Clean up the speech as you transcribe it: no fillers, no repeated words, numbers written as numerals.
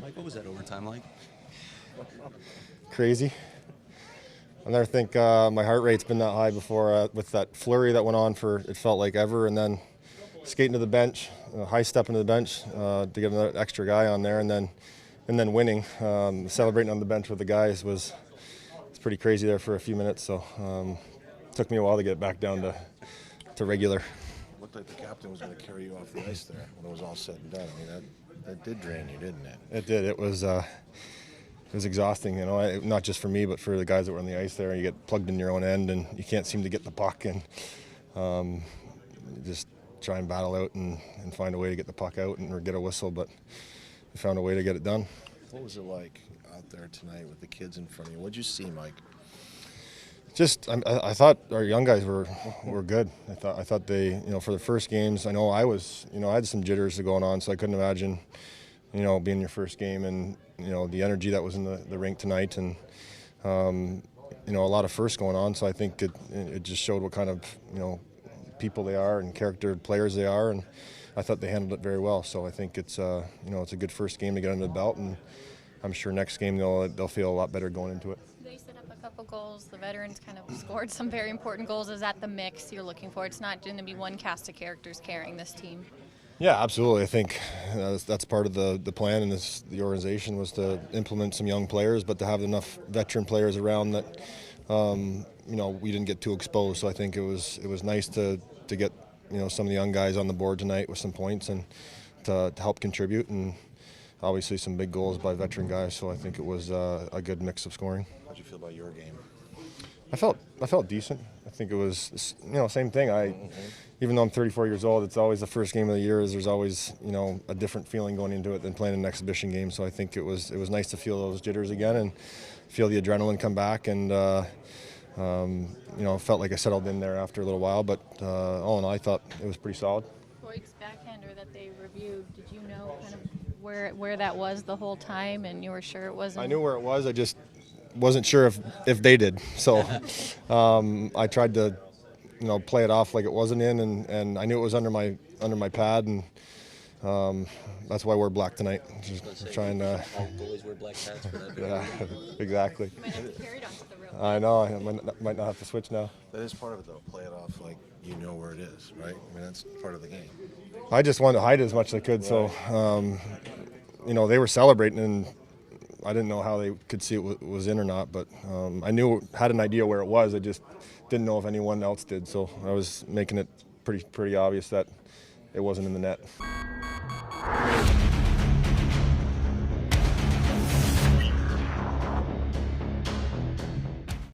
Mike, what was that overtime like? Crazy. I never think my heart rate's been that high before with that flurry that went on for, it felt like ever, and then skating to the bench, high step into the bench to get another extra guy on there, and then winning. Celebrating on the bench with the guys was pretty crazy there for a few minutes, so it took me a while to get back down to regular. It looked like the captain was going to carry you off the ice there when it was all said and done. I mean, that did drain you, didn't it? It did. It was exhausting, not just for me, but for the guys that were on the ice there. You get plugged in your own end, and you can't seem to get the puck, and you just try and battle out and find a way to get the puck out or get a whistle, but we found a way to get it done. What was it like out there tonight with the kids in front of you? What did you see, Mike? I thought our young guys were good. I thought they, for the first games, I know I had some jitters going on, so I couldn't imagine, being your first game and, the energy that was in the rink tonight, and, a lot of firsts going on. So I think it just showed what kind of, people they are and character players they are, and I thought they handled it very well. So I think it's it's a good first game to get under the belt, and I'm sure next game they'll feel a lot better going into it. They set up a couple goals. The veterans kind of scored some very important goals. Is that the mix you're looking for? It's not going to be one cast of characters carrying this team. Yeah, absolutely. I think that's part of the plan, and the organization was to implement some young players, but to have enough veteran players around that we didn't get too exposed. So I think it was nice to get some of the young guys on the board tonight with some points and to help contribute, and obviously some big goals by veteran guys. So I think it was a good mix of scoring. How did you feel about your game? I felt decent. I think it was same thing. Even though I'm 34 years old, it's always the first game of the year. There's always a different feeling going into it than playing an exhibition game. So I think it was nice to feel those jitters again and feel the adrenaline come back, and felt like I settled in there after a little while. But all in all, I thought it was pretty solid. Voigt's backhander that they reviewed, did you know kind of where that was the whole time, and you were sure it wasn't? I knew where it was. I just wasn't sure if they did. So I tried to play it off like it wasn't in, and I knew it was under my pad, and that's why we're black tonight. Just trying to. All goalies wear black pads for that. Yeah, exactly. You might have to carry it onto the road. I know. I might not have to switch now. That is part of it, though. Play it off like you know where it is, right? I mean, that's part of the game. I just wanted to hide it as much as I could. Right. So, they were celebrating, and I didn't know how they could see it was in or not, but I had an idea where it was. I just didn't know if anyone else did, so I was making it pretty obvious that it wasn't in the net.